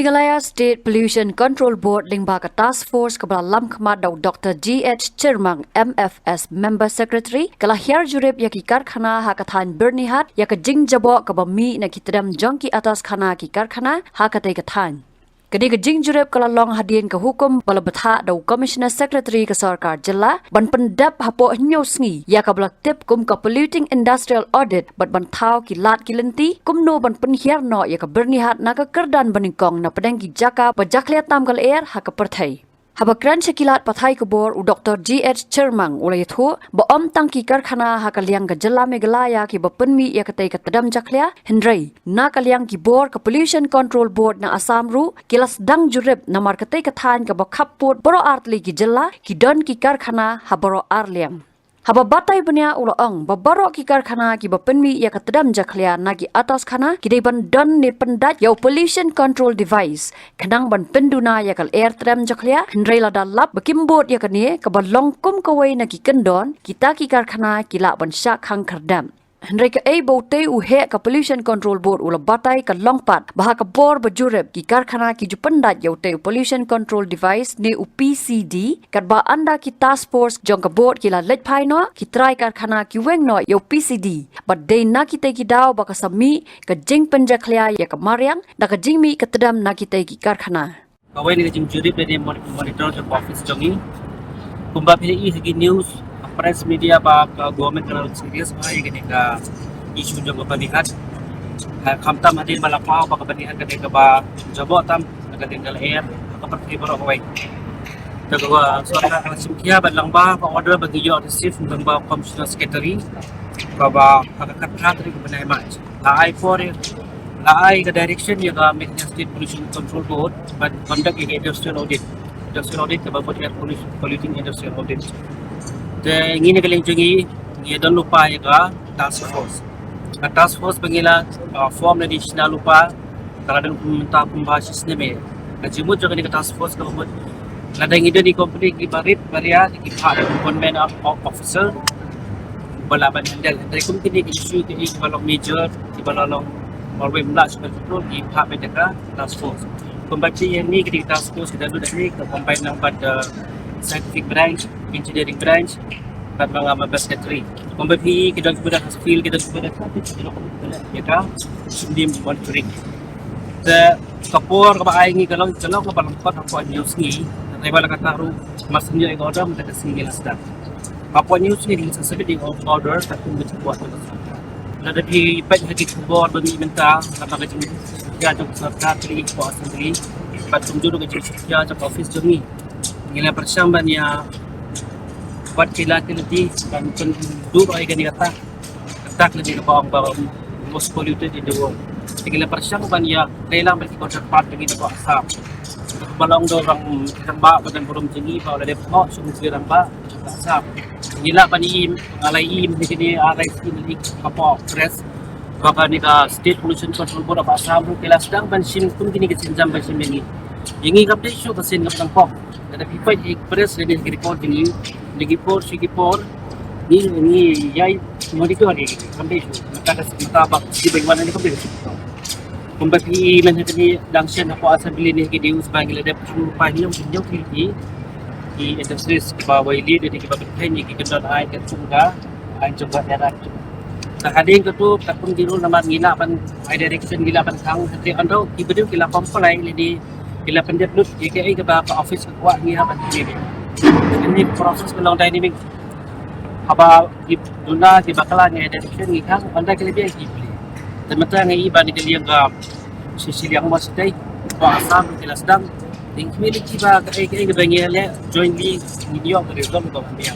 Meghalaya State Pollution Control Board lingba ka task force kabla lam khmat daw Dr. G.H. Chirmang MFS Member Secretary kala hiar jurep ya ki karkhana ha kathan bernihat ya ka jing jabo ka bami na kitadam jongki atas khana ki karkhana ha katai kathan kadi ka jing jurep kala long hadien ka hukum bala batha daw Commissioner Secretary ka sarkar jilla ban pendap hapo hnyo sngi ya ka blak tip kum ka polluting industrial audit bat ban thau ki lat ki lenti kum no ban penhiar no ya ka bernihat na ka kerdan baningkong na pedang ki jaka pajaklia tam kal air ha ka perthai Habakran Shakilat Pathai Kubor u Dr. G.H. Chirmang ulai thu ba om tangki karkhana ha kalyang ka jalla Meghalaya ki ba penmi ya katai ka tadam jaklia hendrai na kalyang ki bor ka pollution control board na Assam ru kilas dang jurep na mar katai ka than ka ba khappot boro artli ki jalla ki don ki karkhana ha boro arliang Haba batai banya ulaang babaro ki karkhana ki ba penmi ya ka tadam jaklia na ki atas khana ki dei ban don ne pendat ya pollution control device khanang ban penduna ya kal air tram jaklia hendrai la dalap bakimbot ya kane ka ba longkum ka wei na ki kendon kita ki karkhana ki la ban sha khang khardam hendrai ka ei bote u he ka pollution control board ula batai ka longpat bah ka bor bajurep ki karkhana ki ju pendat ya te pollution control device ne u PCD kat ba anda ki task force jong ka board ki la lej phai no ki try karkhana ki weng no ya PCD but dei na ki te ki daw ba ka sami ka jing penjaklia ya ka mariang da ka jing mi ka tadam na ki te ki karkhana Kawai ni jing jurip ni monitor the office jongi kumba pili segi news press media ba government kalau serius ba ini ka isu jong kepentingan kamtam hadir balapau ba kepentingan ketika ba jabotam ketika air atau pergi baru kawai Tegwa suara kalau simkia balang ba order bagi yo receive tentang ba commissioner secretary ba hakakat khatri kepenai match ai for ai ke direction ya ga Meghalaya State Pollution Control Board but conduct industrial audit ke ba polluting industrial audit ingin galing jungi ia don lupa ya ka task force bangila form na additional lupa kalau dan minta pembahas sistem jimut juga ni task force ka buat ladang ide di company ki barit baria ki phad conven officer balaban handle dari company ki issue ki balong major ki balong always mula control ki phad bedaka task force pembaca yang ni ki task force kita dulu ni ke combine nang pada scientific branch engineering branch dan mga secretary pembaca kita sudah feel kita sudah ya ka sudim monitoring the kapor ka baay ngi kalau ka balangkot ako news ni ay bala ka taru masnya ay order mata kasi lasda apa news ni sa sabi di order sa kung buat na di pet hagi kubor bagi minta kata ka jing ya jong secretary ko assembly patung juru ka jing ya jong office jongi ngila persamban ya buat kilati dan penduduk ay gani kata tak lebih ke bawah most polluted in the world tinggal persiapan ya kailangan bagi counterpart dengan itu asap balong dorang tembak badan burung tinggi kalau ada pot sumber tembak asap gila pani alai ni sini alai sini apa press bapa ni ka state pollution control board apa asap kila sedang bensin pun kini kesinjam bensin ini ini kapte show kesin kapang pop ada pipa press ini report ini report ini yai monitor ni kapte show kata kita bak di bagaimana ni kapte Pembagi menjadi langsung apa assembly ni ke dius bagi ada pahiyam punya pilih di industries bawah ini dari kita bertanya kita kenal ai ke sungga ai coba darat sahading tu tak pun diru nama gila pan ai direction gila pan kang setiap ando ibedu gila komplai di gila penjat lut JKI ke bapa office kuat ni apa ini proses melong dynamic apa di dunia di bakalan ai direction ni kang anda kelebih gitu Teman-teman ngai iba ni kalian ga sisiliang mas day ko asam kilas dang ding miliki ba kay ga bangele jointly video ko rin ko niya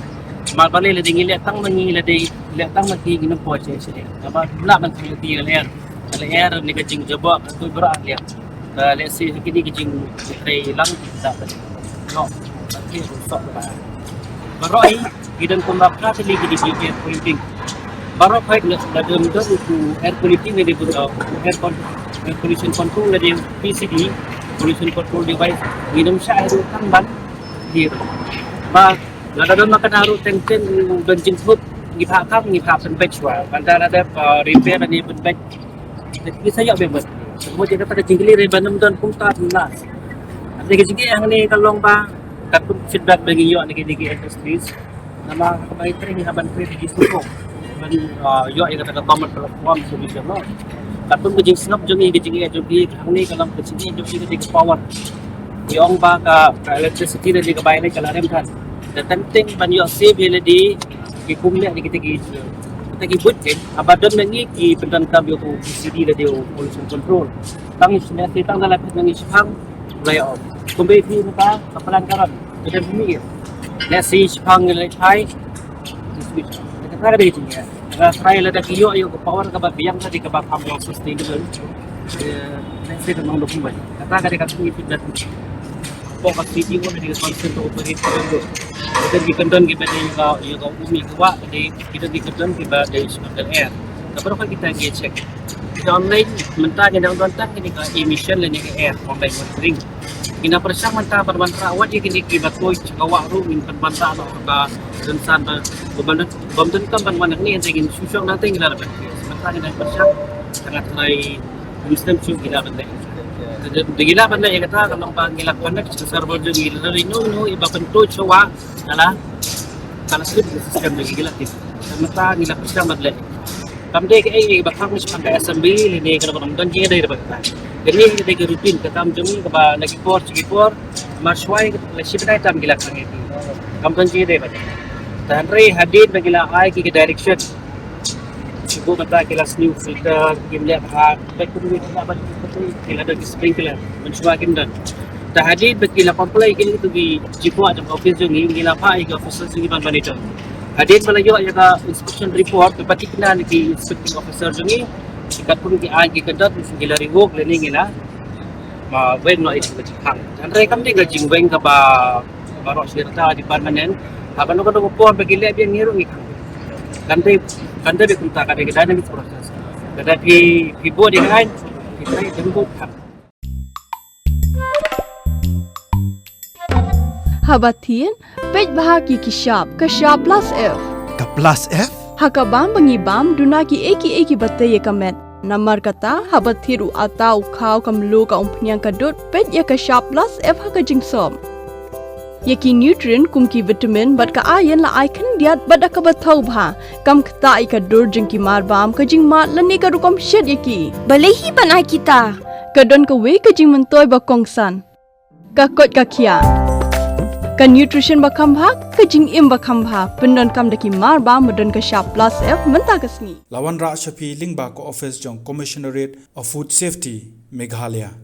mal bale le ding ile tang mangi le day le tang mati ginang po che sile aba la man ti le air ni ga jing jabo ko bra alia le si kini ga jing kay lang ta no ki so ba baroi gidan ko mapra ti ligi di polluting Baru baik nak dalam itu air polluting ni air pollution control ni PCD pollution control device minum saya itu kan ban dia. Bah, lada dalam makan haru ten benjing food ngipakam ngipap pen batch wa. Bandar ada repair ni pen batch. Jadi saya bebas. Kemudian kata jingli rebanam dan punta lah. Ada kejigi yang ni kalong ba katun feedback bagi yo ni kejigi industries. Nama kamay training haban pre di suko. Man yo ay kata common platform solution no. Katun kejing snap jongi kejigi jogi ni kalam kejigi jogi kejigi power. Yung ba ka electricity na di ka bayan ay kalarem kan. The tempting ban yo save hele di ikumnya ni kejigi kita budget abadon nangi ki pendan kabio ko CD la dio pollution control tang isme tang dalam nangi sipang layout kumbe fi mata kapalan karan kita bumi let's see sipang nilai thai switch kita kara be tinya ra try la da kiyo ayo ko power ka ba biang tadi ka ba kam sustainable let's see nang lokum ba kata ka ni feedback po ka CD ko na di constant to operate ko kita dikendon kita juga umi kuat jadi kita dikendon kita dari sumber air. Tapi kalau kita cek kita online mentah yang nonton ini ke emission dan ke air online monitoring. Kita persiap mentah bermantra awak jadi kita koi cakawak ru min bermantra atau ke densan beban kan bermantra ni yang ingin susung nanti kita dapat. Sementara kita persiap sangat mulai Muslim juga kita dapat. Gila benda yang kata kalau panggil pandai server jadi gila no iba bentuk coba adalah kalau sistem lagi gila tip. Mata gila persiapan madle. Kamde ke iba kami sampai assembly ini kalau orang jadi dari dapat. Jadi kita rutin kita jami ke lagi por marshwai ke ship day tam gila kami itu. Kampung jadi dapat. Dan hadir bagi la ai ke direction. Ibu mata kelas new filter, gimana hak, baik kedua kita dapat kita ada sprinkler, mencuakin dan. Tahadi bagi la komplai kini itu di jipo ada office ni, gila apa iga officer ni ban manager. Hadir malayo ada inspection report, berarti kena di inspecting officer ni, jika pun di ai kita gila rewok learning gila, when no itu hang. Dan rekam dia gajing weng ke baru serta di permanent, akan ada kupon bagi lab yang ngiru ikan. Kanda bekunta kada kita ada proses. Kada di buat dengan kita tembok. Habatin pej bahagi kishap plus F. Ka plus F? Hakabam bangibam dunaki eki batte ye kamet. Namar kata habathiru atau kau kamlu ka umpnyang kadut pej ya kishap plus F haka jingsom. Yaki nutrient kumki vitamin bat ka ayan la icon diat bada ka bathau bha kam khta ka dur jingki marbam ka jing mat lani ka rukom shed yaki balehi banai kita kadon ka we ka jing mentoy ba kongsan ka kot ka kia ka nutrition ba khambha ka jing im ba khambha pendon kam daki marbam medon ka sharp plus F menta kasni Lawan Ra Shafi Lingba ko office jong Commissionerate of Food Safety Meghalaya